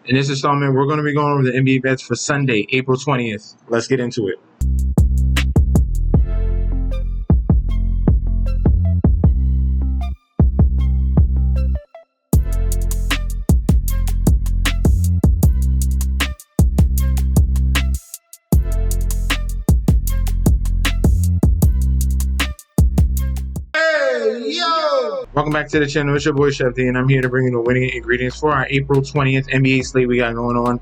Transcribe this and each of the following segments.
In this installment, we're going to be going over the NBA bets for Sunday, April 20th. Let's get into it. Welcome back to the channel. It's your boy Chef D, and I'm here to bring you the winning ingredients for our April 20th NBA slate we got going on.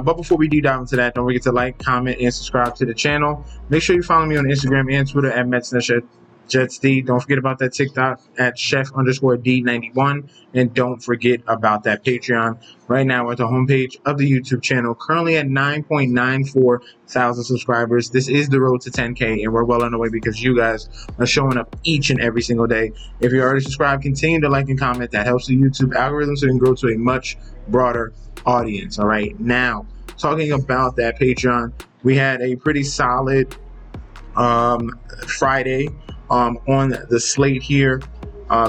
But before we dive into that, don't forget to like, comment, and subscribe to the channel. Make sure you follow me on Instagram and Twitter at MetsNetJetsD. Don't forget about that TikTok at Chef_D91. And don't forget about that Patreon. Right now, we're at the homepage of the YouTube channel, currently at 9.94 thousand subscribers. This is the road to 10K, and we're well on the way because you guys are showing up each and every single day. If you're already subscribed, continue to like and comment. That helps the YouTube algorithm so you can grow to a much broader audience. All right, now talking about that Patreon, we had a pretty solid Friday on the slate here.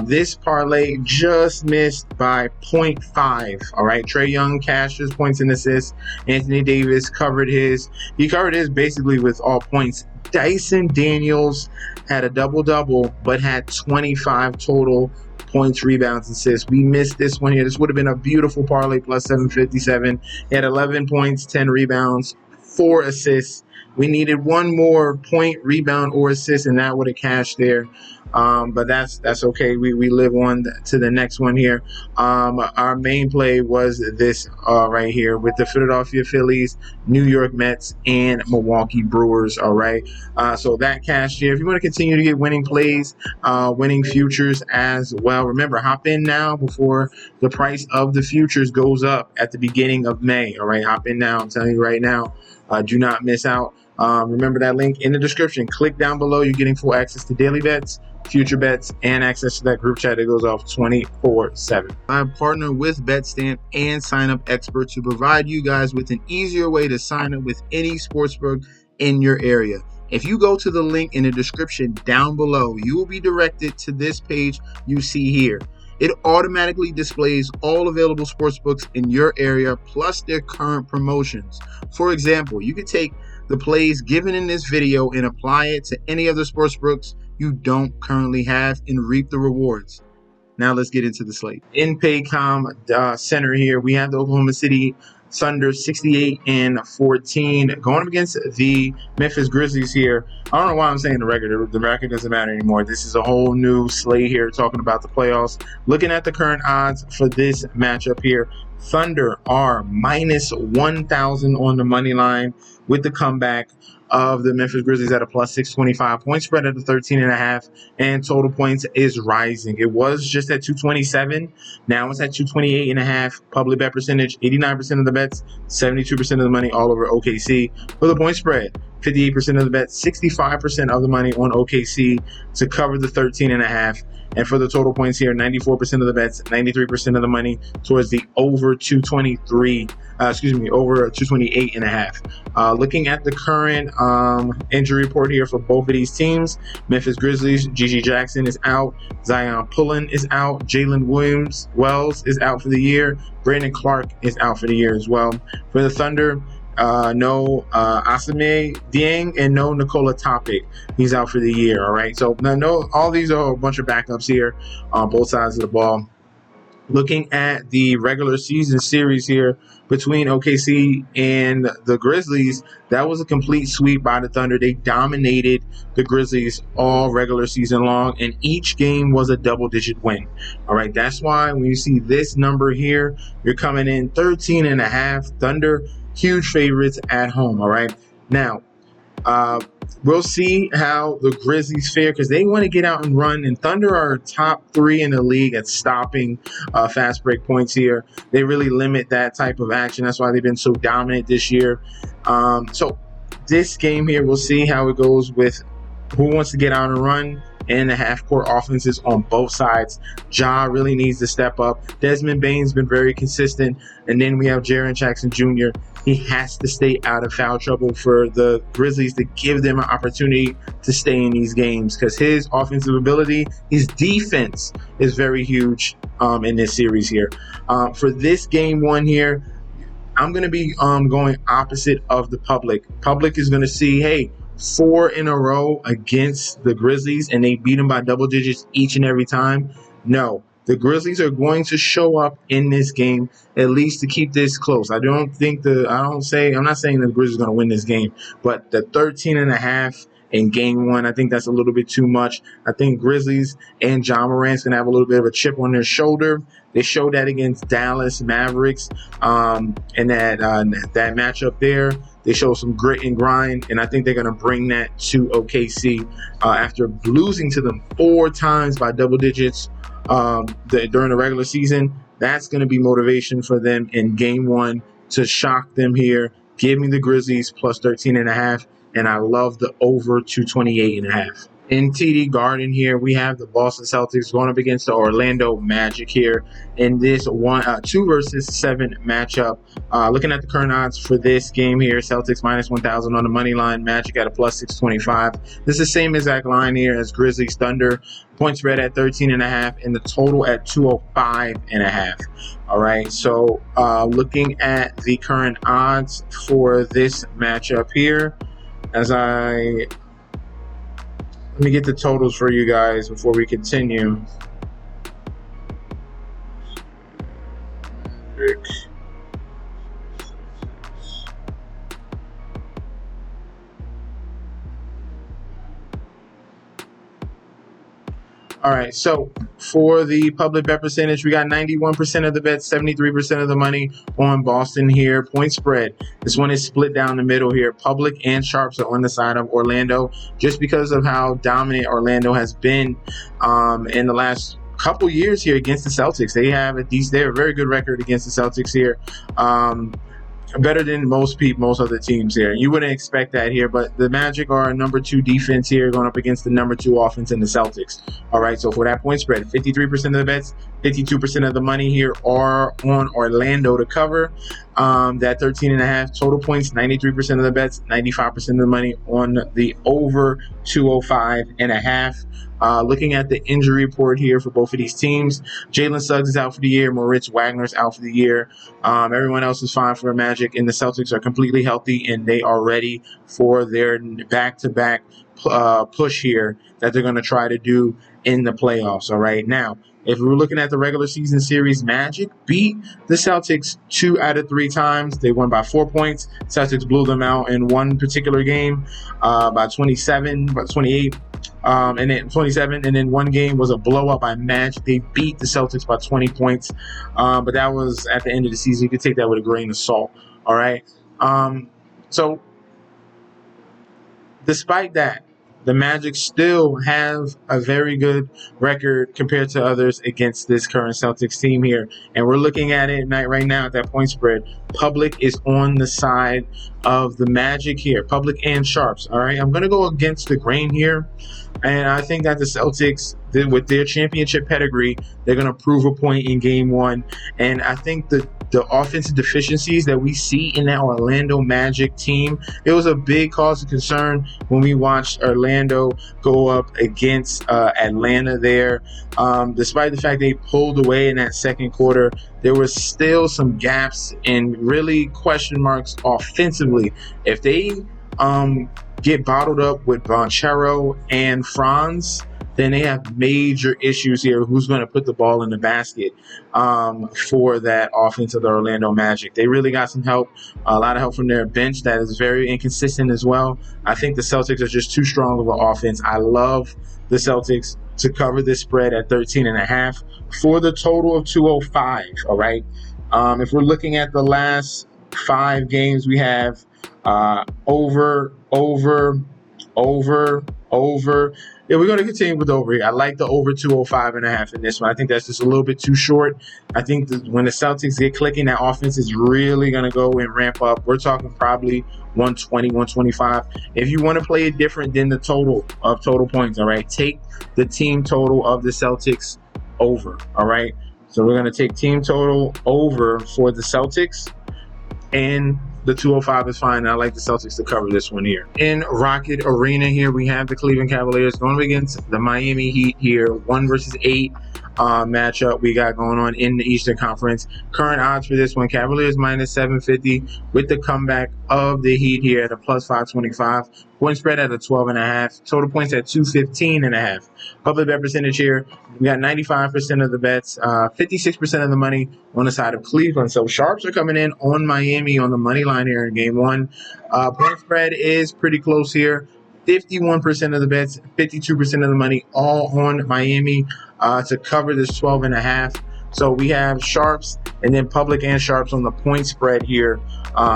This parlay just missed by 0.5. All right, Trae Young cashed his points and assists. Anthony Davis covered his. He covered his basically with all points. Dyson Daniels had a double-double, but had 25 total points, rebounds, and assists. We missed this one here. This would have been a beautiful parlay plus 757. He had 11 points, 10 rebounds, 4 assists. We needed one more point, rebound, or assist, and that would have cashed there. But that's okay. We live on to the next one here. Our main play was this right here with the Philadelphia Phillies, New York Mets, and Milwaukee Brewers. All right. So that cashed here. If you want to continue to get winning plays, winning futures as well, remember, hop in now before the price of the futures goes up at the beginning of May. All right. Hop in now. I'm telling you right now. Do not miss out. Remember that link in the description. Click down below. You're getting full access to daily bets, future bets, and access to that group chat that goes off 24/7. I'm partnered with BetStamp and SIGNUP Expert to provide you guys with an easier way to sign up with any sportsbook in your area. If you go to the link in the description down below, you will be directed to this page you see here. It automatically displays all available sportsbooks in your area plus their current promotions. For example, you could take the plays given in this video and apply it to any other sportsbooks you don't currently have and reap the rewards. Now let's get into the slate. In Paycom Center here, we have the Oklahoma City Thunder 68-14 going up against the Memphis Grizzlies here. I don't know why I'm saying the record. The record doesn't matter anymore. This is a whole new slate here talking about the playoffs. Looking at the current odds for this matchup here, Thunder are minus 1,000 on the money line with the comeback of the Memphis Grizzlies at a plus 625. Point spread at the 13.5, and total points is rising. It was just at 227. Now it's at 228.5. Public bet percentage, 89% of the bets, 72% of the money all over OKC. For the point spread, 58% of the bets, 65% of the money on OKC to cover the 13.5. And for the total points here, 94% of the bets, 93% of the money towards the over 228.5. Looking at the current injury report here for both of these teams, Memphis Grizzlies, Gigi Jackson is out, Zion Pullen is out, Jalen Wells is out for the year, Brandon Clark is out for the year as well. For the Thunder, no Asame Dieng and no Nikola Topic. He's out for the year. All right. So no, all these are a bunch of backups here on both sides of the ball. Looking at the regular season series here between OKC and the Grizzlies, that was a complete sweep by the Thunder. They dominated the Grizzlies all regular season long, and each game was a double-digit win. All right, that's why when you see this number here, you're coming in 13.5. Thunder, huge favorites at home. All right, now we'll see how the Grizzlies fare because they want to get out and run, and Thunder are top 3 in the league at stopping fast break points here. They really limit that type of action. That's why they've been so dominant this year. So this game here, we'll see how it goes with who wants to get out and run and the half-court offenses on both sides. Ja really needs to step up. Desmond Bane's been very consistent. And then we have Jaren Jackson Jr. He has to stay out of foul trouble for the Grizzlies to give them an opportunity to stay in these games because his offensive ability, his defense is very huge in this series here. For this game one here, I'm going to be going opposite of the public. Public is going to see, hey, 4 in a row against the Grizzlies, and they beat them by double digits each and every time. No, the Grizzlies are going to show up in this game at least to keep this close. I'm not saying the Grizzlies are going to win this game, but the 13.5 in game 1, I think that's a little bit too much. I think Grizzlies and John Morant's going to have a little bit of a chip on their shoulder. They showed that against Dallas Mavericks, and that matchup there. They show some grit and grind, and I think they're going to bring that to OKC after losing to them 4 times by double digits during the regular season. That's going to be motivation for them in game 1 to shock them here. Give me the Grizzlies plus 13.5, and I love the over 228.5. In TD Garden here, we have the Boston Celtics going up against the Orlando Magic here in this 2 versus 7 matchup. Looking at the current odds for this game here, Celtics minus 1,000 on the money line, Magic at a plus 625. This is the same exact line here as Grizzlies Thunder. Point spread at 13.5 and the total at 205.5. All right, so looking at the current odds for this matchup here, let me get the totals for you guys before we continue. All right, so for the public bet percentage, we got 91% of the bets, 73% of the money on Boston here. Point spread. This one is split down the middle here. Public and sharps are on the side of Orlando just because of how dominant Orlando has been in the last couple years here against the Celtics. They have a very good record against the Celtics here. Better than most other teams here. You wouldn't expect that here, but the Magic are a number 2 defense here going up against the number 2 offense in the Celtics. All right, so for that point spread, 53% of the bets, 52% of the money here are on Orlando to cover. That 13.5 total points, 93% of the bets, 95% of the money on the over 205.5. Looking at the injury report here for both of these teams, Jalen Suggs is out for the year. Moritz Wagner's out for the year. Everyone else is fine for the Magic, and the Celtics are completely healthy, and they are ready for their back-to-back push here that they're going to try to do in the playoffs. All right, now, if we're looking at the regular season series, Magic beat the Celtics 2 out of 3 times. They won by 4 points. Celtics blew them out in one particular game by 28. And then 27, and then one game was a blowout by Magic. They beat the Celtics by 20 points, but that was at the end of the season. You could take that with a grain of salt. All right. So despite that, the Magic still have a very good record compared to others against this current Celtics team here. And we're looking at it right now at that point spread. Public is on the side of the Magic here, public and sharps. All right, I'm going to go against the grain here. And I think that the Celtics, with their championship pedigree, they're going to prove a point in game 1. And I think the offensive deficiencies that we see in that Orlando Magic team, it was a big cause of concern when we watched Orlando go up against Atlanta there. Despite the fact they pulled away in that second quarter, there was still some gaps and really question marks offensively. If they get bottled up with Banchero and Franz, then they have major issues here. Who's going to put the ball in the basket for that offense of the Orlando Magic? They really got some help, a lot of help from their bench that is very inconsistent as well. I think the Celtics are just too strong of an offense. I love the Celtics to cover this spread at 13.5 for the total of 205. All right. If we're looking at the last 5 games, we have over. Yeah, we're going to continue with over here. I like the over 205.5 in this one. I think that's just a little bit too short. I think that when the Celtics get clicking, that offense is really going to go and ramp up. We're talking probably 120, 125. If you want to play it different than the total of total points, all right, take the team total of the Celtics over, all right? So we're going to take team total over for the Celtics. And the 205 is fine. And I like the Celtics to cover this one here. In Rocket Arena here, we have the Cleveland Cavaliers going against the Miami Heat here. 1 versus 8 matchup we got going on in the Eastern Conference. Current odds for this one, Cavaliers minus 750 with the comeback of the Heat here at a plus 525. Point spread at a 12.5. Total points at 215.5. Public bet percentage here, we got 95% of the bets, 56% of the money on the side of Cleveland. So sharps are coming in on Miami on the money line here in game one. Point spread is pretty close here. 51% of the bets, 52% of the money, all on Miami to cover this 12.5. So we have sharps and then public and sharps on the point spread here.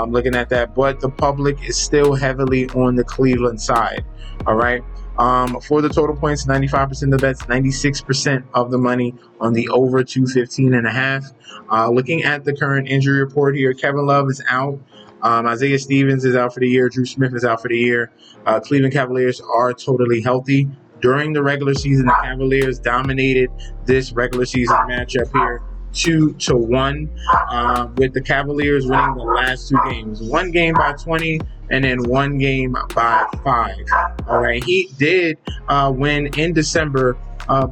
Looking at that, but the public is still heavily on the Cleveland side. All right. For the total points, 95% of the bets, 96% of the money on the over 215.5. Looking at the current injury report here, Kevin Love is out. Isaiah Stevens is out for the year. Drew Smith is out for the year. Cleveland Cavaliers are totally healthy. During the regular season, the Cavaliers dominated this regular season matchup here 2-1, with the Cavaliers winning the last 2 games. 1 game by 20 and then 1 game by 5. All right, he did win in December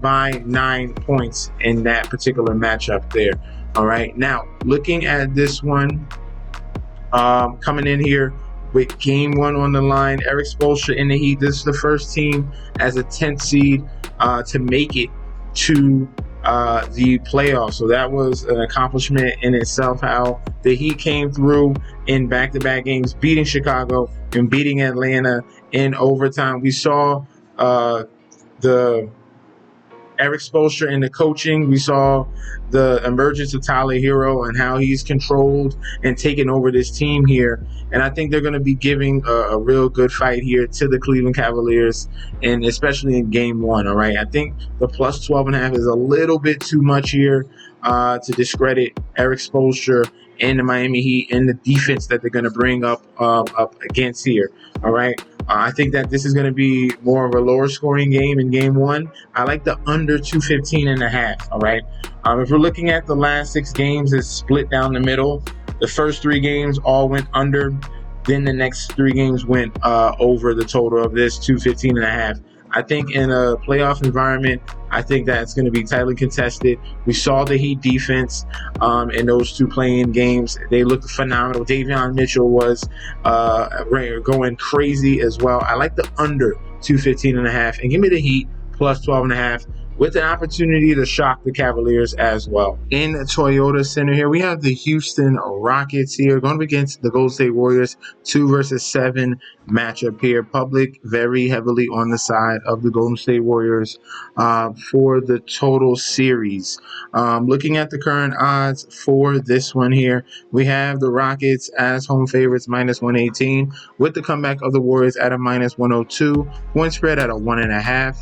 by 9 points in that particular matchup there. All right, now looking at this one, coming in here with game 1 on the line, Eric Spoelstra in the Heat. This is the first team as a 10th seed to make it to the playoffs. So that was an accomplishment in itself, how the Heat came through in back-to-back games, beating Chicago and beating Atlanta in overtime. We saw the Eric Spoelstra in the coaching. We saw the emergence of Tyler Hero and how he's controlled and taken over this team here. And I think they're going to be giving a real good fight here to the Cleveland Cavaliers, and especially in game 1. All right, I think the plus 12.5 is a little bit too much here to discredit Eric Spoelstra and the Miami Heat and the defense that they're going to bring up against here. All right. I think that this is going to be more of a lower scoring game in game 1. I like the under 215.5. All right. If we're looking at the last 6 games, it's split down the middle. The first 3 games all went under. Then the next 3 games went over the total of this 215.5. I think in a playoff environment, I think that it's going to be tightly contested. We saw the Heat defense in those 2 playing games. They looked phenomenal. Davion Mitchell was going crazy as well. I like the under 215.5, and give me the Heat plus 12.5 with an opportunity to shock the Cavaliers as well. In Toyota Center here, we have the Houston Rockets here going up against the Golden State Warriors. 2 versus 7 matchup here. Public very heavily on the side of the Golden State Warriors for the total series. Looking at the current odds for this one here, we have the Rockets as home favorites minus 118 with the comeback of the Warriors at a minus 102. Point spread at a 1.5.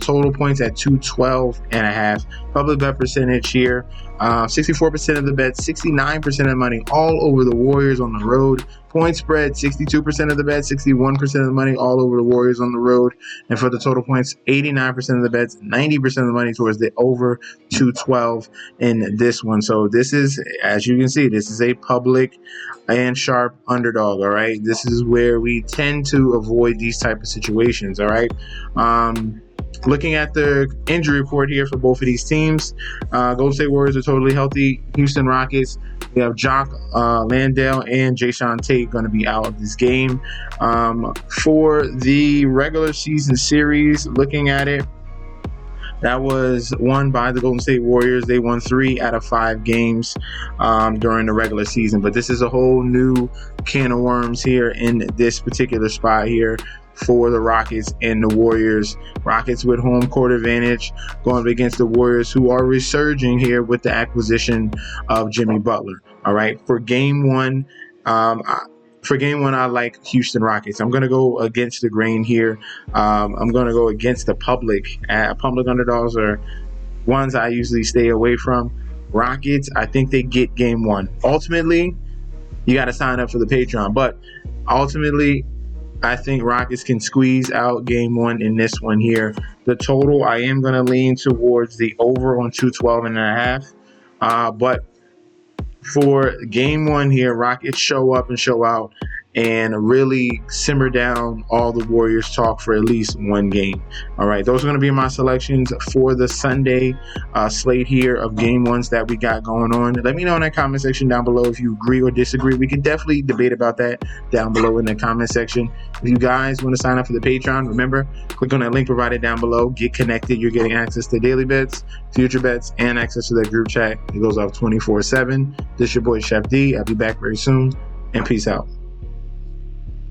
Total points at 212.5. Public bet percentage here, 64% of the bets, 69% of the money, all over the Warriors on the road. Point spread, 62% of the bets, 61% of the money, all over the Warriors on the road. And for the total points, 89% of the bets, 90% of the money towards the over 212 in this one. So this is, as you can see, this is a public and sharp underdog. All right, this is where we tend to avoid these type of situations. All right. Looking at the injury report here for both of these teams, Golden State Warriors are totally healthy. Houston Rockets, we have Jock Landale and Jayshawn Tate going to be out of this game. For the regular season series, looking at it, that was won by the Golden State Warriors. They won 3 out of 5 games during the regular season. But this is a whole new can of worms here in this particular spot here for the Rockets and the Warriors. Rockets with home court advantage going up against the Warriors, who are resurging here with the acquisition of Jimmy Butler. All right, for game 1, I like Houston Rockets. I'm going to go against the grain here. I'm going to go against the public. Public underdogs are ones I usually stay away from. Rockets, I think they get game 1. Ultimately, you got to sign up for the Patreon, but ultimately, I think Rockets can squeeze out game 1 in this one here. The total, I am going to lean towards the over on 212.5. But for game one here, Rockets show up and show out and really simmer down all the Warriors talk for at least one game. All right, those are going to be my selections for the Sunday slate here of game ones that we got going on. Let me know in that comment section down below if you agree or disagree. We can definitely debate about that down below in the comment section. If you guys want to sign up for the Patreon, remember, click on that link provided down below. Get connected. You're getting access to daily bets, future bets, and access to that group chat. It goes off 24/7. This is your boy Chef D. I'll be back very soon, and peace out.